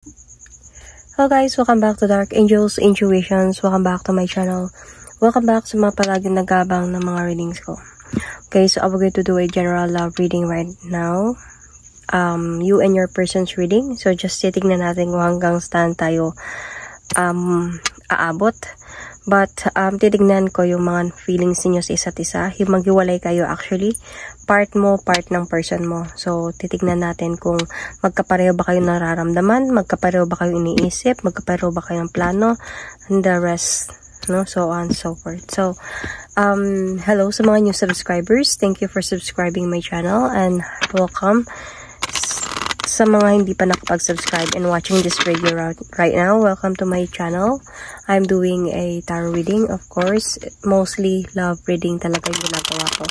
Hello guys, welcome back to Dark Angels Intuitions. Welcome back to my channel. Welcome back sa mga palaging nagabang ng mga readings ko. Okay, so I'm going to do a general love reading right now. You and your person's reading. So just titignan natin kung hanggang saan tayo aabot. But titignan ko yung mga feelings niyo sa isa't isa. Yung maghiwalay kayo actually. Part mo, part ng person mo. So, titignan natin kung magkapareho ba kayo nararamdaman, magkapareho ba kayo iniisip, magkapareho ba kayo ng plano, and the rest, no? So on and so forth. So, hello sa mga new subscribers. Thank you for subscribing my channel and welcome sa mga hindi pa nakapag-subscribe and watching this video right now. Welcome to my channel. I'm doing a tarot reading, of course. Mostly love reading talaga yung ginagawa ko.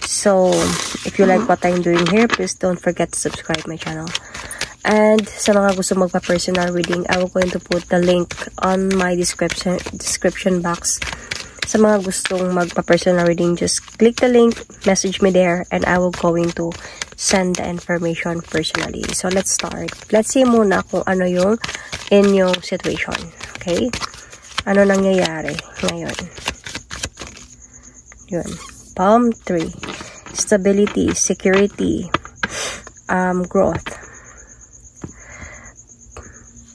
So, if you like what I'm doing here, please don't forget to subscribe my channel. And sa mga gusto magpa-personal reading, I will going to put the link on my description box. Sa mga gustong magpa-personal reading, just click the link, message me there, and I will going to send the information personally. So, let's start. Let's see muna kung ano yung inyong situation. Okay? Ano nangyayari ngayon? Yun. Palm 3. Stability, security, growth.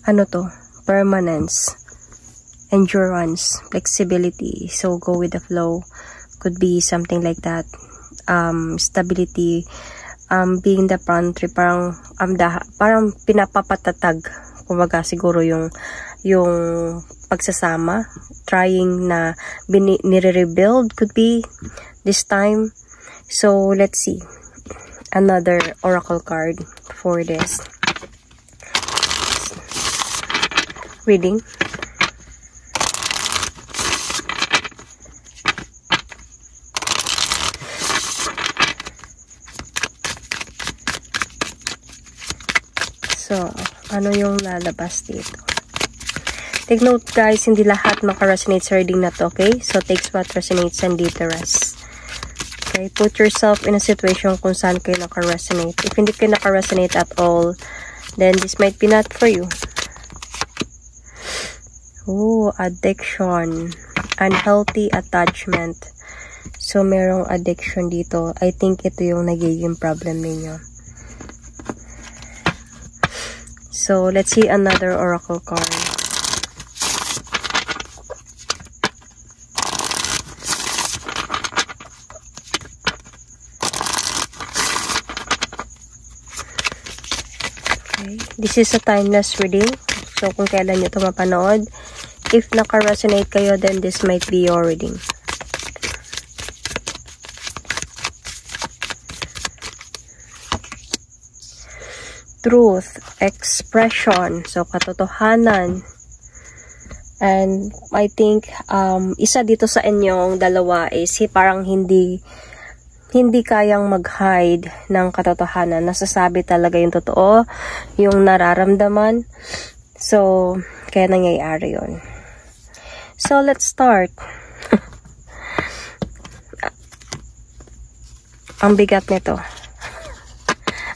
Ano to? Permanence, endurance, flexibility. So, go with the flow. Could be something like that. Stability, being the front, parang pinapapatatag. Kumbaga, siguro yung pagsasama, trying na nire-rebuild could be this time. So, let's see. Another oracle card for this reading. So, ano yung lalabas dito? Take note guys, hindi lahat maka-resonate sa reading na to, okay? So, takes what resonates and leave the rest. Okay, put yourself in a situation kung saan kayo naka-resonate. If hindi kayo naka-resonate at all, then this might be not for you. Ooh, addiction. Unhealthy attachment. So, merong addiction dito. I think ito yung nagiging problem ninyo. So, let's see another oracle card. This is a timeless reading. So, kung kailan nyo ito mapanood. If naka-resonate kayo, then this might be your reading. Truth, expression. So, katotohanan. And, I think, isa dito sa inyong dalawa is parang hindi kayang mag-hide ng katotohanan. Nasasabi talaga yung totoo, yung nararamdaman. So, kaya nangyayari yun. So, let's start. Ang bigat nito.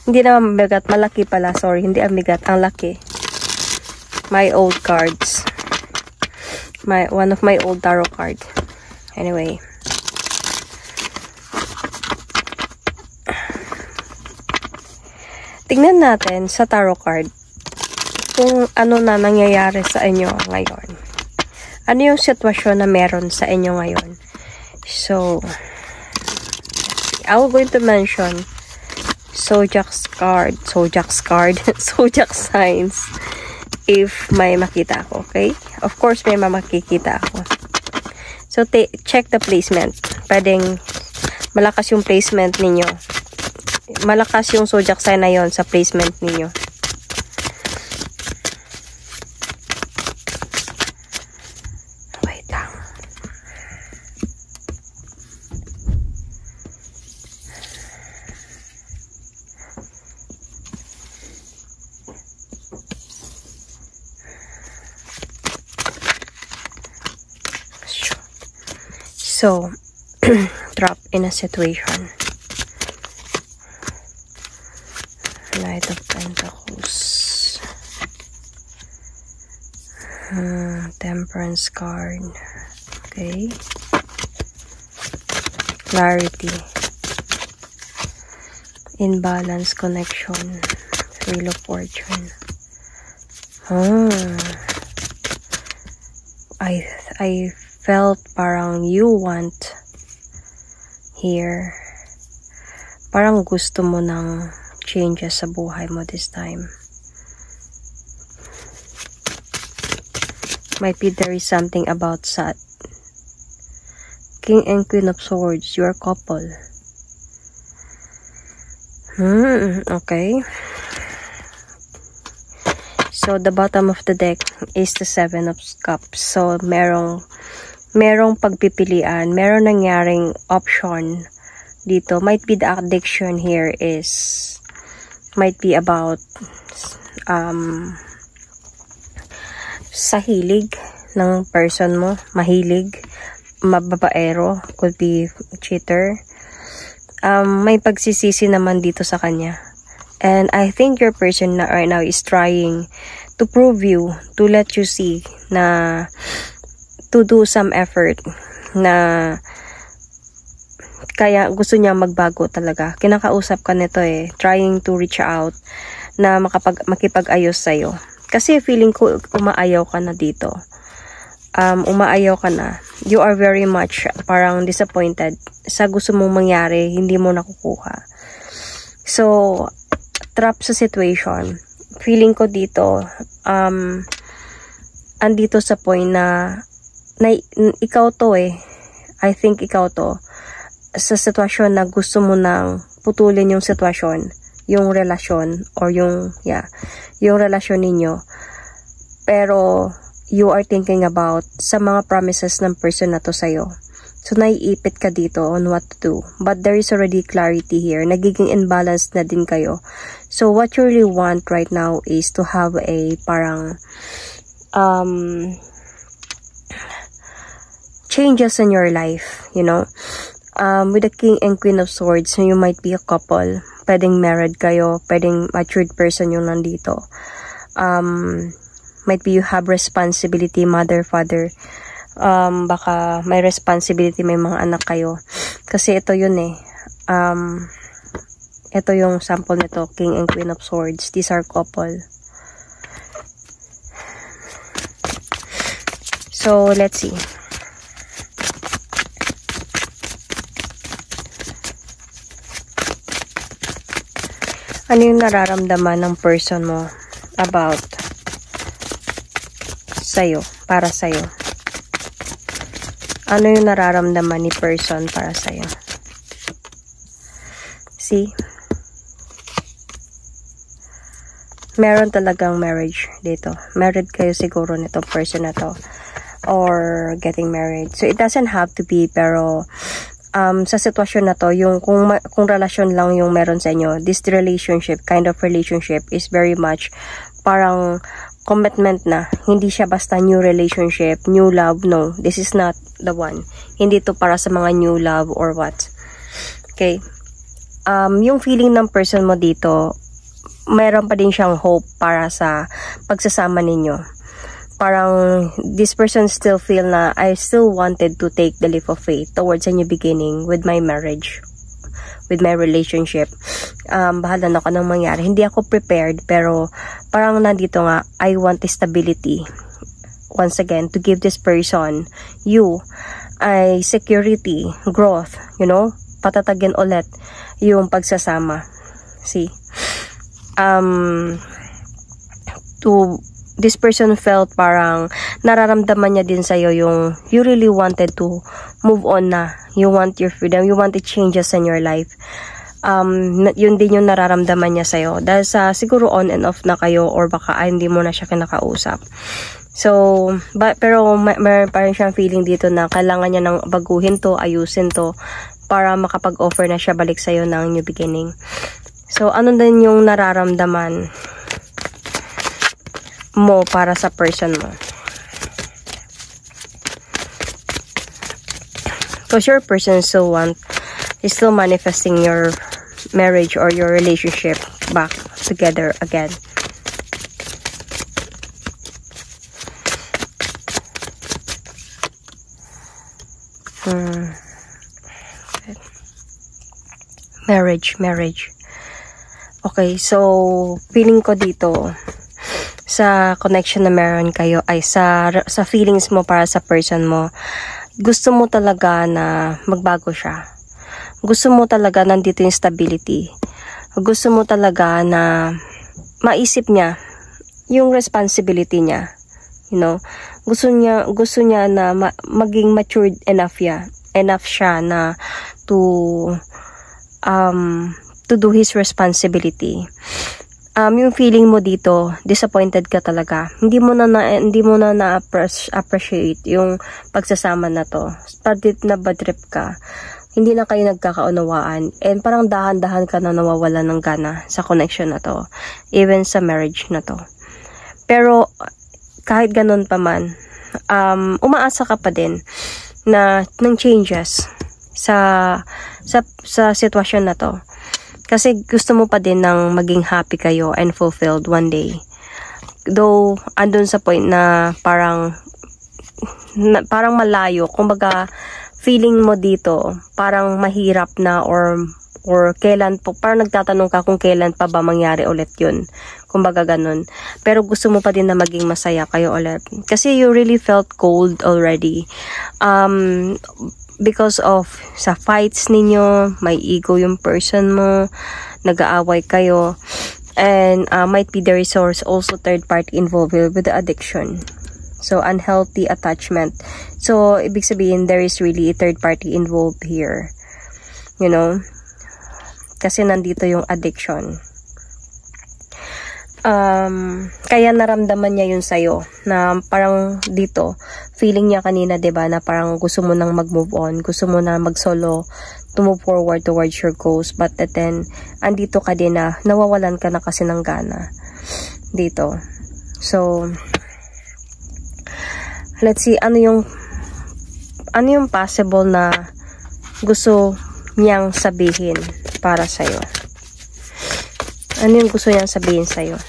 Hindi naman mabigat, malaki pala. Sorry, hindi ang bigat, ang laki. My old cards. One of my old tarot cards. Anyway. Tingnan natin sa tarot card kung ano na nangyayari sa inyo ngayon. Ano yung sitwasyon na meron sa inyo ngayon. So, I will going to mention zodiac signs if may makita ako, okay? Of course, may makikita ako. So, check the placement. Pwedeng malakas yung placement ninyo. Malakas yung zodiac sign na yon sa placement niyo. Wait lang. So, drop in a situation. Knight of Pentacles. Temperance card. Okay. Clarity. Imbalance, connection. Wheel of Fortune. I felt parang you want here. Parang gusto mo ng changes sa buhay mo this time. Might be there is something about that. King and Queen of Swords, your couple. Okay. So, the bottom of the deck is the Seven of Cups. So, merong pagpipilian, merong nangyaring option dito. Might be the addiction here might be about sa hilig ng person mo, mahilig, mababaero, could be cheater. May pagsisisi naman dito sa kanya. And I think your person right now is trying to prove you, to let you see na to do some effort na kaya gusto niya magbago talaga. Kinakausap ka nito trying to reach out na makipag-ayos sa'yo. Kasi feeling ko umaayaw ka na dito. Umaayaw ka na. You are very much parang disappointed sa gusto mong mangyari, hindi mo nakukuha. So, trap sa situation. Feeling ko dito, andito sa point na ikaw to I think ikaw to. Sa sitwasyon na gusto mo nang putulin yung sitwasyon, yung relasyon, or yung relasyon ninyo. Pero, you are thinking about sa mga promises ng person na to sa'yo. So, naiipit ka dito on what to do. But there is already clarity here. Nagiging imbalance na din kayo. So, what you really want right now is to have a parang changes in your life, you know. With the King and Queen of Swords, you might be a couple. Pwedeng married kayo. Pwedeng matured person yung nandito. Might be you have responsibility, mother, father. Baka may responsibility, may mga anak kayo. Kasi ito yun ito yung sample nito, King and Queen of Swords. These are couple. So, let's see. Ano yung nararamdaman ng person mo about sa'yo, para sa'yo? Ano yung nararamdaman ni person para sa'yo? See? Meron talagang marriage dito. Married kayo siguro nitong person na to. Or getting married. So, it doesn't have to be, pero sa sitwasyon na to, yung kung relasyon lang yung meron sa inyo, this relationship, kind of relationship is very much parang commitment na. Hindi siya basta new relationship, new love. No, this is not the one. Hindi to para sa mga new love or what. Okay. Yung feeling ng person mo dito, mayroon pa din siyang hope para sa pagsasama ninyo. Parang this person still feel na I still wanted to take the leap of faith towards a new beginning with my marriage, with my relationship. Bahala na ako nang mangyari. Hindi ako prepared, pero parang nandito nga, I want stability. Once again, to give this person, you, ay security, growth, you know, patatagin ulit yung pagsasama. See? This person felt parang nararamdaman niya din sa'yo yung you really wanted to move on na. You want your freedom. You want the changes in your life. Yun din yung nararamdaman niya sa'yo. Dahil sa siguro on and off na kayo or baka hindi mo na siya kinakausap. So, pero meron pa rin siyang feeling dito na kailangan niya nang baguhin to, ayusin to para makapag-offer na siya balik sa'yo ng new beginning. So, ano din yung nararamdaman mo para sa person mo? Because your person still is still manifesting your marriage or your relationship back together again. Marriage. Okay, so feeling ko dito sa connection na meron kayo ay sa feelings mo para sa person mo. Gusto mo talaga na magbago siya. Gusto mo talaga nandito yung stability. Gusto mo talaga na maisip niya yung responsibility niya. You know, gusto niya na maging matured enough siya na to do his responsibility. Yung feeling mo dito, disappointed ka talaga. Hindi mo na appreciate yung pagsasama na to. Bad trip ka. Hindi na kayo nagkakaunawaan. And parang dahan-dahan ka na nawawala ng gana sa connection na to. Even sa marriage na to. Pero kahit ganun pa man, umaasa ka pa din na ng changes sa sitwasyon na to. Kasi gusto mo pa din ng maging happy kayo and fulfilled one day. Though, andun sa point na parang malayo. Kumbaga, feeling mo dito, parang mahirap na or kailan po, parang nagtatanong ka kung kailan pa ba mangyari ulit yun. Kumbaga ganun. Pero gusto mo pa din na maging masaya kayo ulit. Kasi you really felt cold already. Because of sa fights ninyo, may ego yung person mo, nag-aaway kayo, and might be there is also third party involved with the addiction. So, unhealthy attachment. So, ibig sabihin, there is really a third party involved here. You know? Kasi nandito yung addiction. Kaya naramdaman niya yun sa'yo na parang dito feeling niya kanina, 'di ba, na parang gusto mo nang mag-move on, gusto mo na mag-solo to move forward towards your goals, but then andito ka din na nawawalan ka na kasi ng gana dito. So let's see ano yung possible na gusto niyang sabihin para sa'yo. Ano yung gusto niyang sabihin sa'yo?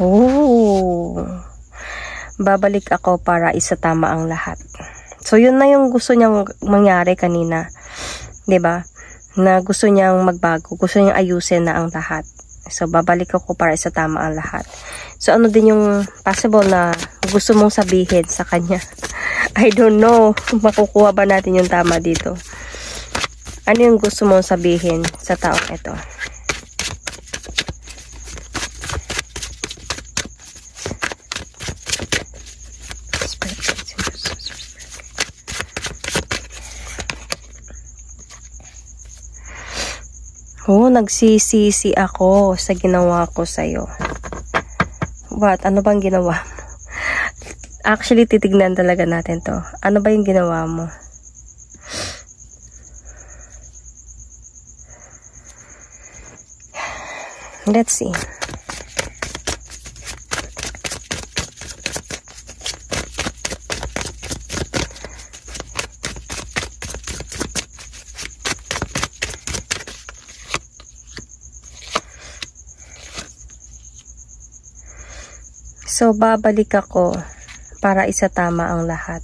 Oh, babalik ako para isatama ang lahat. So, yun na yung gusto niyang mangyari kanina. 'Di ba? Na gusto niyang magbago. Gusto niyang ayusin na ang lahat. So, babalik ako para isatama ang lahat. So, ano din yung possible na gusto mong sabihin sa kanya? I don't know. Makukuha ba natin yung tama dito? Ano yung gusto mong sabihin sa taong ito? Oh, nagsisisi ako sa ginawa ko sa'yo. What? Ano bang ginawa mo? Actually, titignan talaga natin to. Ano ba yung ginawa mo? Let's see. So, babalik ako para isatama ang lahat.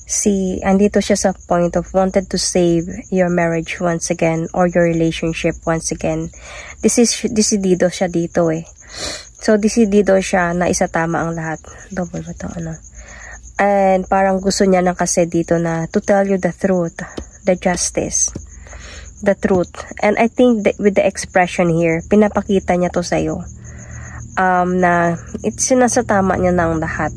See, andito siya sa point of wanted to save your marriage once again or your relationship once again. Desidido siya dito eh. So, desidido siya na isatama ang lahat. Double ba ito? Ano? And parang gusto niya na kasi dito na to tell you the truth, the justice, the truth. And I think that with the expression here, pinapakita niya to sa'yo. Na sinasatama niya na ang lahat.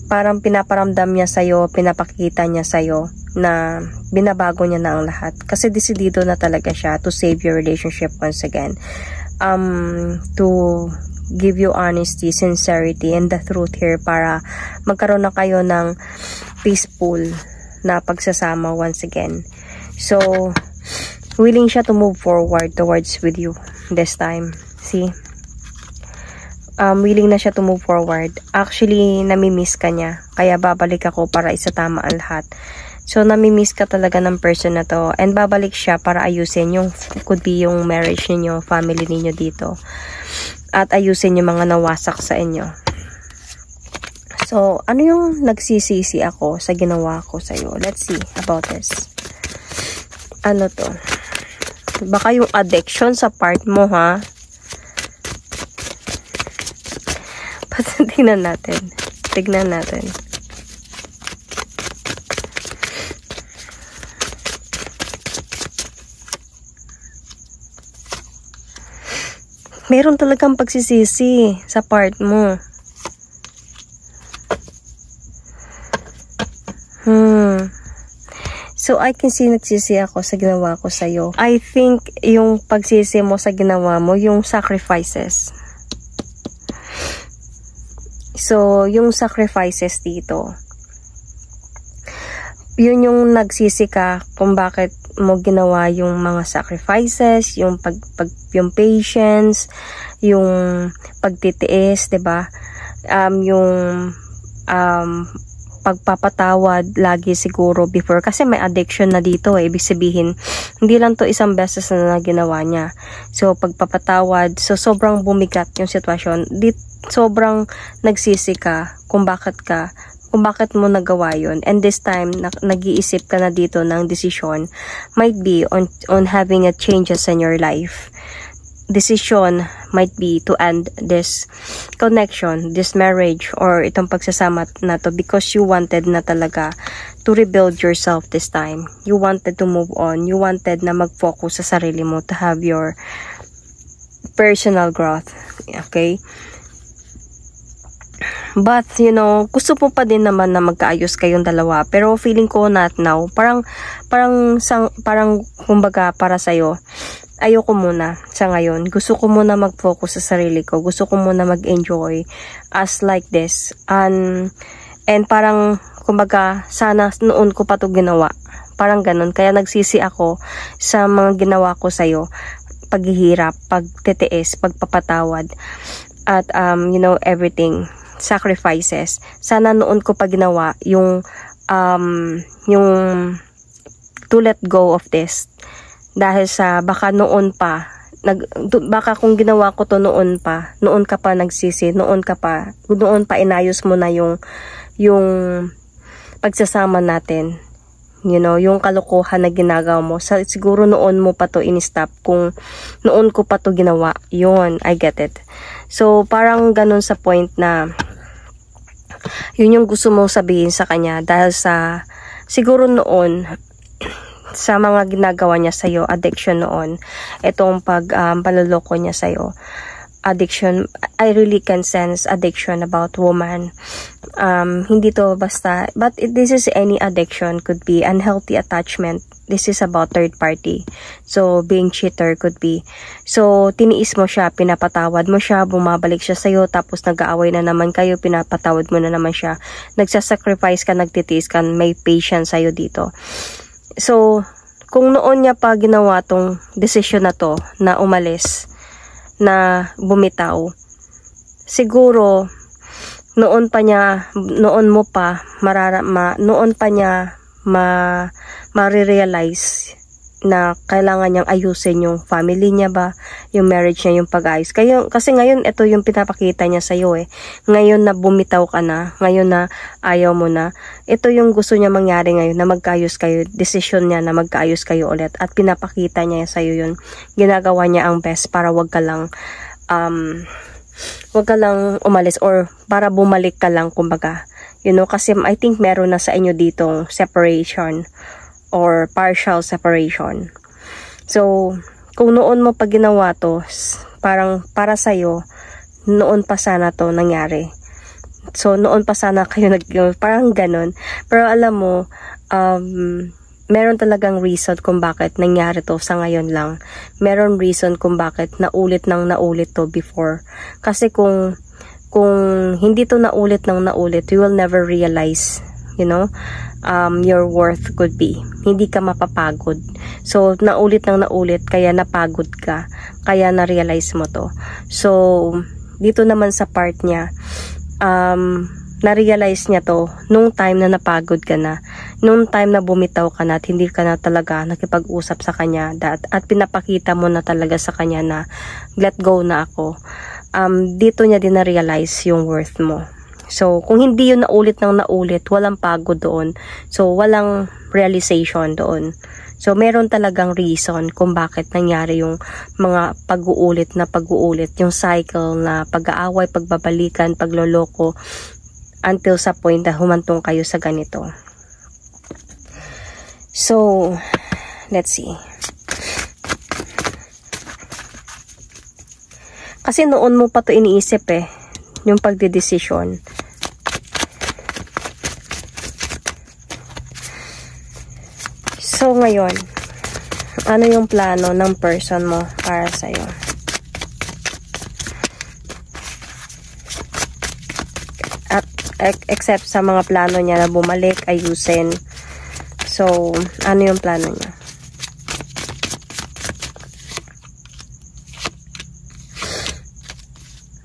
Parang pinaparamdam niya sa'yo, pinapakita niya sa'yo na binabago niya na ang lahat. Kasi desidido na talaga siya to save your relationship once again. To give you honesty, sincerity, and the truth here para magkaroon na kayo ng peaceful na pagsasama once again. So, willing siya to move forward towards with you this time. See? Willing na siya to move forward. Actually, namimiss ka niya. Kaya babalik ako para isatama ang lahat. So, namimiss ka talaga ng person na to. And babalik siya para ayusin yung, could be yung marriage ninyo, family ninyo dito. At ayusin yung mga nawasak sa inyo. So, ano yung nagsisisi ako sa ginawa ko sa'yo? Let's see about this. Ano to? Baka yung addiction sa part mo, ha? Tignan natin. Tignan natin. Meron talagang pagsisisi sa part mo. So, I can see nagsisi ako sa ginawa ko sa'yo. I think yung pagsisi mo sa ginawa mo, yung sacrifices. So, yung sacrifices dito, yun yung nagsisi ka kung bakit mo ginawa yung mga sacrifices, yung yung patience, yung pagtitiis, 'di ba? Yung pagpapatawad lagi siguro before, kasi may addiction na dito, ibig sabihin hindi lang to isang beses na ginawa niya. So pagpapatawad, so sobrang bumigat yung sitwasyon, sobrang nagsisi ka kung bakit mo nagawa yun. And this time, nag-iisip ka na dito ng decision, might be on having a changes in your life. Decision might be to end this connection, this marriage, or itong pagsasama na to because you wanted na talaga to rebuild yourself this time. You wanted to move on. You wanted na mag-focus sa sarili mo to have your personal growth. Okay? But, you know, gusto mo pa din naman na magkaayos kayong dalawa. Pero feeling ko not now. Parang kumbaga para sa'yo, ayoko muna sa ngayon. Gusto ko muna mag-focus sa sarili ko. Gusto ko muna mag-enjoy as like this. And parang, kumbaga, sana noon ko pa to ginawa. Parang ganun. Kaya nagsisi ako sa mga ginawa ko sa'yo. Paghihirap, pagtitiis, pagpapatawad. At, you know, everything. Sacrifices. Sana noon ko pa ginawa yung to let go of this. Dahil sa baka noon pa, baka kung ginawa ko to noon ka pa nagsisi, noon pa inayos mo na yung pagsasama natin. You know, yung kalokohan na ginagawa mo. Siguro noon mo pa to in-stop kung noon ko pa to ginawa. Yun, I get it. So, parang ganun sa point na yun yung gusto mong sabihin sa kanya dahil sa siguro noon sa mga ginagawa niya sa'yo, addiction noon, itong panloloko niya sa'yo, addiction, I really can sense addiction about woman. Hindi to basta, but this is any addiction, could be unhealthy attachment. This is about third party. So, being cheater could be. So, tiniis mo siya, pinapatawad mo siya, bumabalik siya sa'yo, tapos nag-aaway na naman kayo, pinapatawad mo na naman siya. Nagsasacrifice ka, nagtitiis ka, may patience sa'yo dito. So, kung noon niya pa ginawa tong decision na to, na umalis, na bumitaw, siguro, noon pa niya ma-realize na kailangan niyang ayusin yung family niya ba, yung marriage niya, yung pag-ayos. Kasi ngayon, ito yung pinapakita niya sa'yo eh. Ngayon na bumitaw ka na, ngayon na ayaw mo na, ito yung gusto niya mangyari ngayon, na magkaayos kayo, decision niya na magkaayos kayo ulit, at pinapakita niya sa'yo yun. Ginagawa niya ang best para wag ka lang umalis, or para bumalik ka lang, kumbaga. You know, kasi I think meron na sa inyo ditong separation or partial separation. So, kung noon mo pa ginawa to, parang para sa'yo, noon pa sana to nangyari. So, noon pa sana kayo parang ganun. Pero alam mo, meron talagang reason kung bakit nangyari to sa ngayon lang. Meron reason kung bakit naulit to before. Kasi kung hindi to naulit, you will never realize, you know, your worth could be. Hindi ka mapapagod. So, naulit, kaya napagod ka. Kaya na-realize mo to. So, dito naman sa part niya, na-realize niya to nung time na napagod ka na, nung time na bumitaw ka na at hindi ka na talaga nakipag-usap sa kanya at pinapakita mo na talaga sa kanya na let go na ako. Dito niya din na-realize yung worth mo. So, kung hindi yun naulit ng naulit, walang pagod doon. So, walang realization doon. So, meron talagang reason kung bakit nangyari yung mga pag-uulit na pag-uulit, yung cycle na pag-aaway, pagbabalikan, pagloloko, until sa point na humantong kayo sa ganito. So, let's see. Kasi noon mo pa to iniisip yung pagdedesisyon. So, ngayon, ano yung plano ng person mo para sa'yo? At except sa mga plano niya na bumalik, ayusin. So, ano yung plano niya?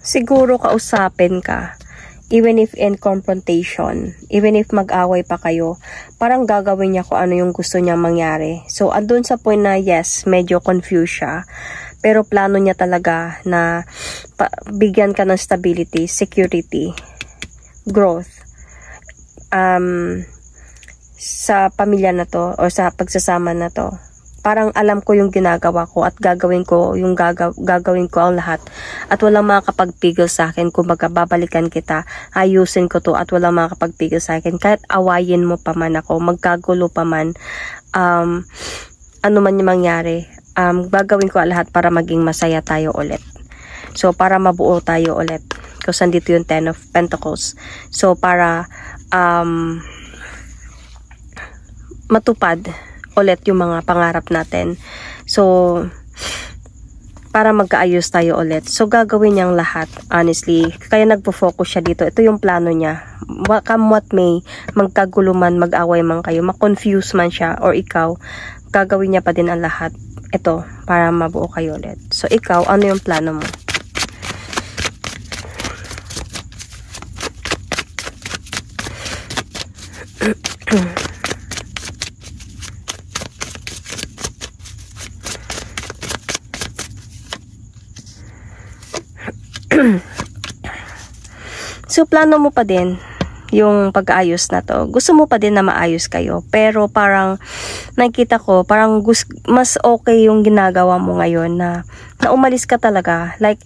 Siguro kausapin ka. Even if in confrontation, even if mag-away pa kayo, parang gagawin niya kung ano yung gusto niya mangyari. So, andun sa point na yes, medyo confused siya. Pero plano niya talaga na bigyan ka ng stability, security, growth. Sa pamilya na to, o sa pagsasama na to. Parang alam ko yung ginagawa ko at gagawin ko ang lahat at walang makakapagpigil sa akin. Kumbaga babalikan kita, ayusin ko to at walang makakapagpigil sa akin kahit awayin mo pa man ako, magkagulo pa man, ano man yung mangyari, gagawin ko ang lahat para maging masaya tayo ulit. So para mabuo tayo ulit, kasi andito yung 10 of Pentacles. So para matupad ulit yung mga pangarap natin. So, para magkaayos tayo ulit. So, gagawin niyang lahat, honestly. Kaya nagpo-focus siya dito. Ito yung plano niya. Come what may, magkagulo man, mag-away man kayo, ma-confuse man siya, or ikaw, gagawin niya pa din ang lahat. Ito, para mabuo kayo ulit. So, ikaw, ano yung plano mo? So, plano mo pa din yung pag-aayos na to. Gusto mo pa din na maayos kayo. Pero parang nakikita ko, parang mas okay yung ginagawa mo ngayon na umalis ka talaga. Like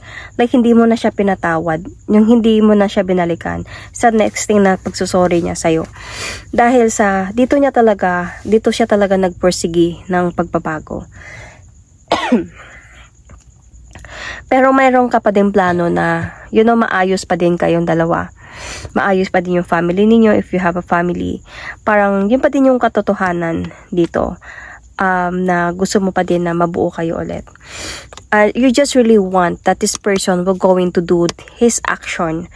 hindi mo na siya pinatawad. Yung hindi mo na siya binalikan. Sa next thing na pagsusorry niya sa'yo. Dahil dito siya talaga nagpursigi ng pagbabago. Pero mayroon ka pa din plano na, maayos pa din kayong dalawa. Maayos pa din yung family ninyo if you have a family. Parang yun pa din yung katotohanan dito. Na gusto mo pa din na mabuo kayo ulit. You just really want that this person will going to do his action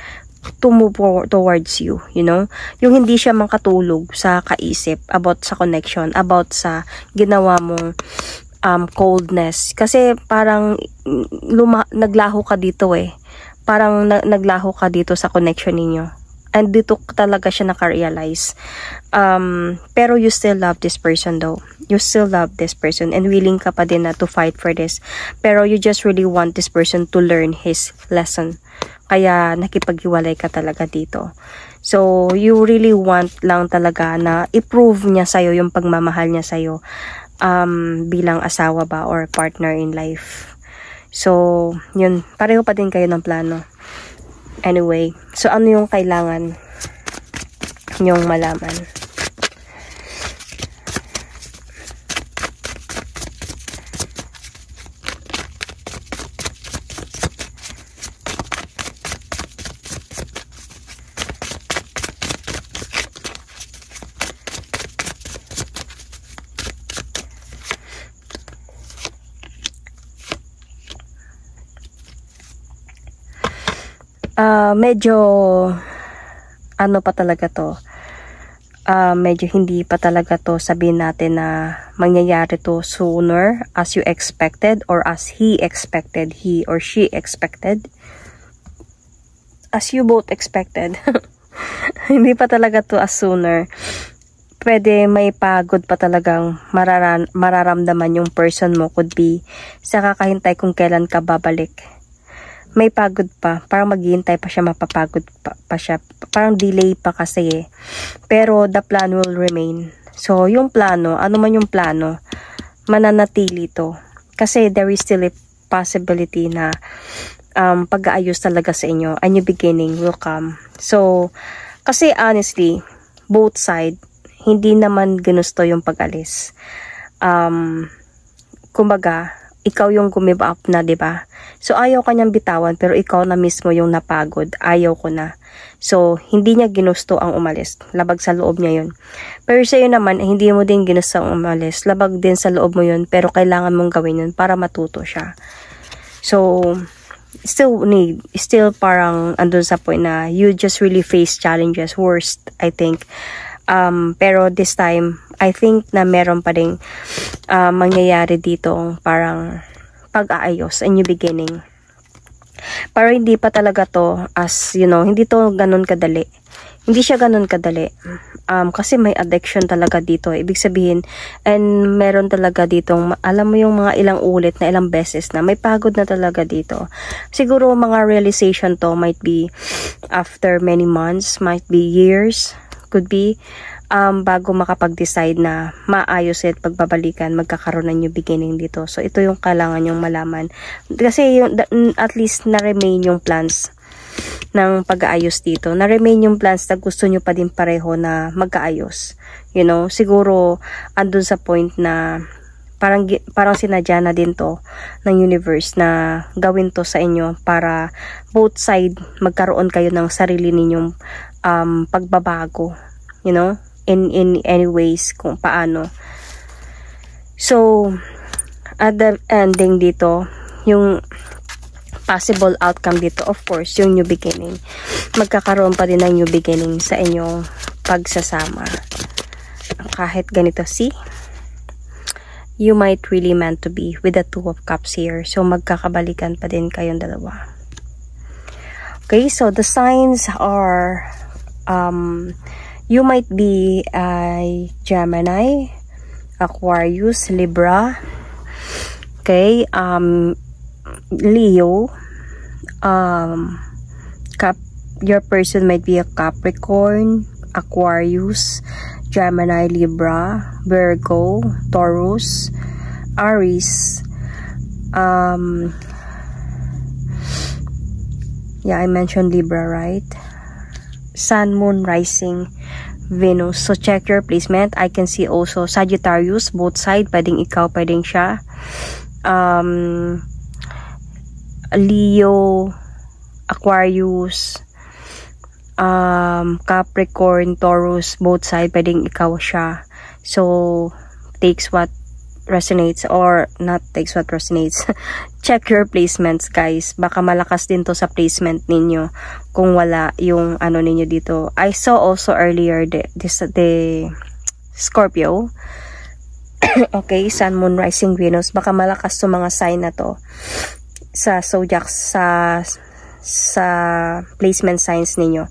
to move towards you, Yung hindi siya makatulog sa kaisip about sa connection, about sa ginawa mong coldness. Kasi parang naglaho ka dito Parang naglaho ka dito sa connection ninyo. And dito talaga siya naka-realize. Pero you still love this person though. You still love this person and willing ka pa din na to fight for this. Pero you just really want this person to learn his lesson. Kaya nakipaghiwalay ka talaga dito. So, you really want lang talaga na i-prove niya sa'yo yung pagmamahal niya sa'yo. Bilang asawa ba or partner in life. So, yun. Pareho pa din kayo ng plano. Anyway, so ano yung kailangan nyong malaman? Medyo ano pa talaga to, medyo hindi pa talaga to sabihin natin na mangyayari to sooner as you expected or as he or she expected, as you both expected. Hindi pa talaga to as sooner. Pwede may pagod pa talagang mararamdaman yung person mo, could be sa kakahintay kung kailan ka babalik. May pagod pa, parang maghihintay pa siya, mapapagod pa siya, parang delay pa kasi eh. Pero the plan will remain. So yung plano, ano man yung plano, mananatili to. Kasi there is still a possibility na pag-aayos talaga sa inyo, a new beginning will come. So kasi honestly, both side, hindi naman ginusto yung pag-alis. Kumbaga, ikaw yung gumive up na, 'di ba? So ayaw kanyang bitawan, pero ikaw na mismo yung napagod. Ayaw ko na. So hindi niya ginusto ang umalis. Labag sa loob niya 'yun. Pero sa iyo naman, hindi mo din ginusto ang umalis. Labag din sa loob mo 'yun, pero kailangan mong gawin 'yun para matuto siya. So still parang andun sa point na you just really face challenges. Worst, I think. Pero this time, I think na meron pa ding mangyayari dito parang pag-aayos, a new beginning. Pero hindi pa talaga to as, you know, hindi to ganun kadali. Hindi siya ganun kadali. Kasi may addiction talaga dito. Ibig sabihin, and meron talaga ditong, alam mo yung mga ilang ulit na ilang beses na may pagod na talaga dito. Siguro mga realization to might be after many months, might be years, could be bago makapag-decide na maayos at pagbabalikan, magkakaroon ng new beginning dito. So ito yung kailangan yung malaman. Kasi yung, at least na-remain yung plans ng pag-aayos dito. Na-remain yung plans na gusto nyo pa din pareho na magkaayos. You know, siguro andun sa point na parang sinadya na din to ng universe na gawin to sa inyo para both side magkaroon kayo ng sarili ninyong pagbabago, you know, in any ways kung paano. So at the ending dito, yung possible outcome dito, of course, yung new beginning. Magkakaroon pa din ng new beginning sa inyong pagsasama. Kahit ganito, see, you might really meant to be with the Two of Cups here. So magkakabalikan pa din kayong dalawa. Okay, so the signs are you might be a Gemini, Aquarius, Libra, okay, Leo, your person might be a Capricorn, Aquarius, Gemini, Libra, Virgo, Taurus, Aries, yeah, I mentioned Libra, right? Sun, Moon, Rising, Venus. So check your placement. I can see also Sagittarius, both side, pwedeng ikaw, pwedeng siya. Leo, Aquarius, Capricorn, Taurus, both side, pwedeng ikaw siya. So takes what resonates or not takes what resonates. Check your placements, guys. Baka malakas din to sa placement ninyo kung wala yung ano ninyo dito. I saw also earlier the Scorpio. Okay, Sun, Moon, Rising, Venus. Baka malakas to mga sign na to sa zodiac, sa placement signs ninyo.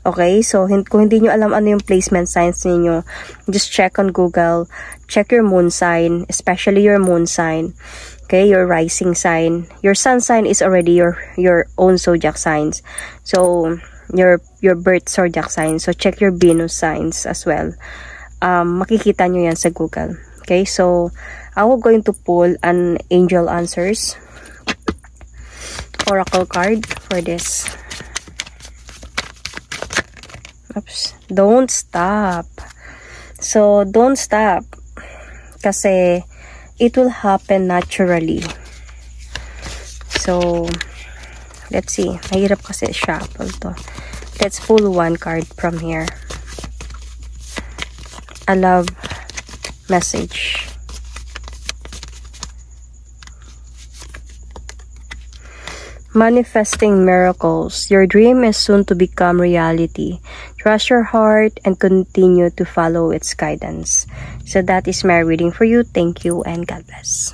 Okay, so kung hindi nyo alam ano yung placement signs ninyo, just check on Google, check your moon sign, especially your moon sign, okay, your rising sign. Your sun sign is already your own zodiac signs, so your birth zodiac sign. So check your Venus signs as well. Makikita nyo yan sa Google. Okay, so I will going to pull an angel answers oracle card for this. Oops. Don't stop. So, don't stop. Kasi, it will happen naturally. So, let's see. Mahirap kasi shuffle to. Let's pull one card from here. A love message. Manifesting miracles. Your dream is soon to become reality. Trust your heart and continue to follow its guidance. So that is my reading for you. Thank you and God bless.